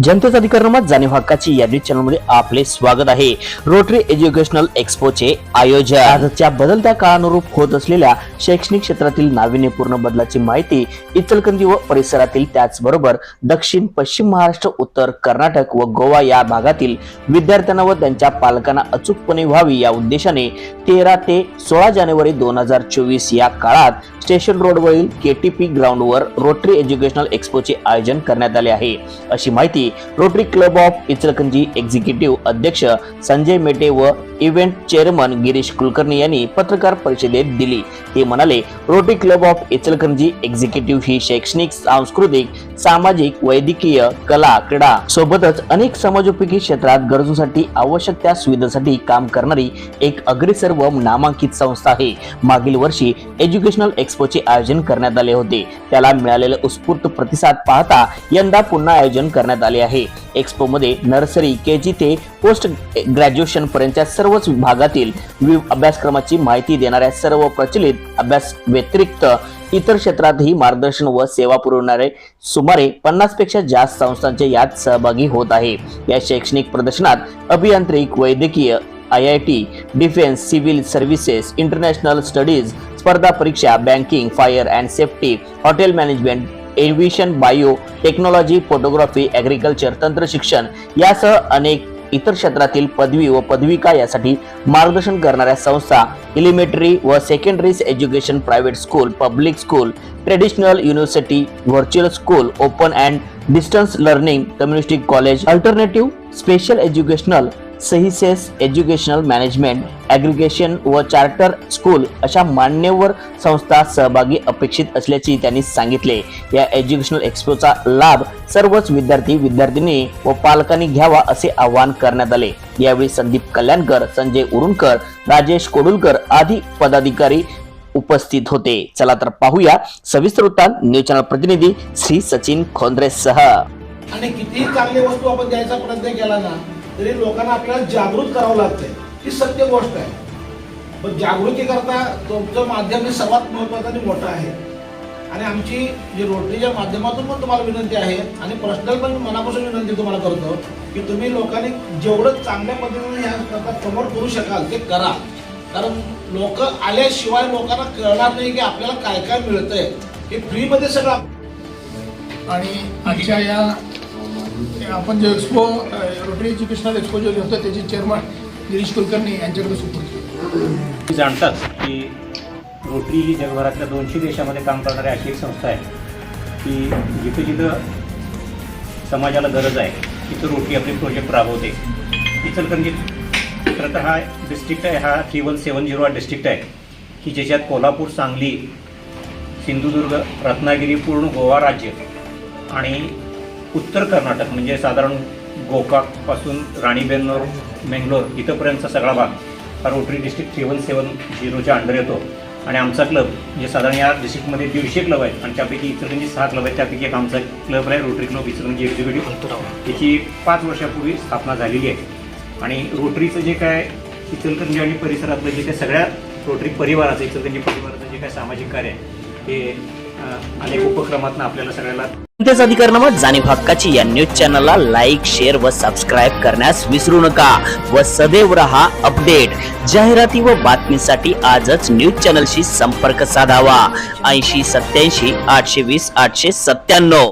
जनतेचा अधिकारनामात जाणीव हक्काची या न्यूज चॅनलमध्ये आपले स्वागत आहे। रोटरी एज्युकेशनल एक्सपोचे आयोजन आजच्या बदलत्या काळानुरूप होत असलेल्या शैक्षणिक क्षेत्रातील नाविन्यपूर्ण बदलाची माहिती इचलकरंजी व परिसरातील त्याचबरोबर दक्षिण पश्चिम महाराष्ट्र, उत्तर कर्नाटक व गोवा या भागातील विद्यार्थ्यांना व त्यांच्या पालकांना अचूकपणे व्हावी या उद्देशाने 13 ते 16 जानेवारी 2024 या काळात स्टेशन रोडवरील केटीपी ग्राउंडवर रोटरी एज्युकेशनल एक्सपोचे आयोजन करण्यात आले आहे, अशी माहिती rotary Club of Ichalkaranji executive अध्यक्ष संजय मेटे व इव्हेंट चेअरमन गिरीश कुलकर्णी यांनी पत्रकार परिषदेत दिली। ते म्हणाले, Rotary Club of Ichalkaranji executive ही शैक्षणिक, सांस्कृतिक, सामाजिक, वैद्यकीय, कला, क्रीडा सोबतच अनेक समाजोपयोगी क्षेत्रात गरजूंसाठी आवश्यक त्या सुविधांसाठी काम करणारी एक अग्रेसर व नामांकित संस्था आहे। मागील वर्षी एज्युकेशनल एक्सपोचे आयोजन करण्यात आले होते, त्याला मिळालेले उत्स्फूर्त प्रतिसाद पाहता यंदा पुन्हा आयोजन करण्यात आले आहे। एक्सपो मध्ये नर्सरी, केजी ते पोस्ट ग्रॅज्युएशन पर्यंतच्या सर्वच विभागातील अभ्यासक्रमाची माहिती देणाऱ्या सर्व प्रचलित अभ्यास व्यतिरिक्त इतर क्षेत्रातही मार्गदर्शन व सेवा पुरवणारे सुमारे 50 पेक्षा जास्त संस्थांचे यात सहभागी होत आहे। या शैक्षणिक प्रदर्शनात अभियांत्रिक, वैद्यकीय, IIT, defence, civil services, international studies, स्पर्धा परीक्षा, banking, fire and safety, hotel management, aviation, bio technology, photography, agriculture, तंत्र शिक्षण यासह अनेक इतर क्षेत्रातील पदवी व पदविका यासाठी मार्गदर्शन करणाऱ्या संस्था, एलिमेंटरी व secondary education, private school, public school, traditional university, virtual school, open and distance learning, community college, alternative special educational, सहीसेस, एज्युकेशनल मॅनेजमेंट, ॲग्रिगेशन व चार्टर स्कूल अशा मान्यवर संस्था सहभागी अपेक्षित असल्याचे त्यांनी सांगितले। या एज्युकेशनल एक्सपोचा लाभ सर्वच विद्यार्थी व पालकांनी घ्यावा असे आवाहन करण्यात आले। यावेळी संदीप कल्याणकर, संजय उरुणकर, राजेश कोडुलकर आदी पदाधिकारी उपस्थित होते। चला तर पाहूया सविस्तर वृत्तांत न्यूज चॅनल प्रतिनिधी श्री सचिन खोंद्रे सह। आणि कितीही चांगली वस्तू आपण द्यायचा प्रयत्न केला ना तरी लोकांना आपल्याला जागृत करावं लागतंय, ही सत्य गोष्ट आहे। पण जागृती करता तुमचं माध्यम हे सर्वात महत्त्वाचं आणि मोठं आहे। आणि आमची जी रोटरीच्या माध्यमातून पण तुम्हाला विनंती आहे आणि पर्सनल पण मनापासून विनंती तुम्हाला करतो की तुम्ही लोकांनी जेवढं चांगल्या पद्धतीने या प्रमोट करू शकाल ते करा, कारण लोक आल्याशिवाय लोकांना कळणार नाही की आपल्याला काय काय मिळतंय। हे फ्रीमध्ये सगळं। आणि आजच्या या आपण जो एक्सपो रोटरी एज्युकेशनल एक्सपो जो घेतो त्याचे चेअरमन गिरीश कुलकर्णी यांच्याकडे सुपूर्द केली। जाणतात की रोटरी ही जगभरातल्या 200 देशामध्ये काम करणारी अशी एक संस्था आहे की जिथं जिथं समाजाला गरज आहे तिथं रोटरी आपले प्रोजेक्ट राबवते। इचलकरंजीत खरं तर हा डिस्ट्रिक्ट आहे, हा 3170 हा डिस्ट्रिक्ट आहे की ज्याच्यात कोल्हापूर, सांगली, सिंधुदुर्ग, रत्नागिरी, पूर्ण गोवा राज्य आणि उत्तर कर्नाटक म्हणजे साधारण गोकाकपासून राणीबेन्नूर, मंगलोर इथंपर्यंतचा सगळा भाग हा रोटरी डिस्ट्रिक्ट 3170च्या अंडर येतो। आणि आमचा क्लब म्हणजे साधारण या डिस्ट्रिक्टमध्ये 150 क्लब आहेत आणि त्यापैकी इचलकरंजी 6 क्लब आहेत। त्यापैकी एक आमचा क्लब आहे रोटरी क्लब इचलकरंजी एक्झिक्युटिव्ह, त्याची 5 वर्षापूर्वी स्थापना झालेली आहे। आणि रोटरीचं जे काय इचलकरंजी आणि परिसरातलं जे काय सगळ्या रोटरी परिवाराचं, इचलकरंजी परिवाराचं जे काय सामाजिक कार्य आहे ते अनेक उपक्रमातून आपल्याला सगळ्याला। जनतेचा अधिकारनामात जाणीव हक्काची या न्यूज चॅनलला लाईक, शेअर व सबस्क्राईब करण्यास विसरू नका व सदैव रहा अपडेट। जाहिराती व बातमीसाठी आजच न्यूज चॅनलशी संपर्क साधावा। 80 87 820 897।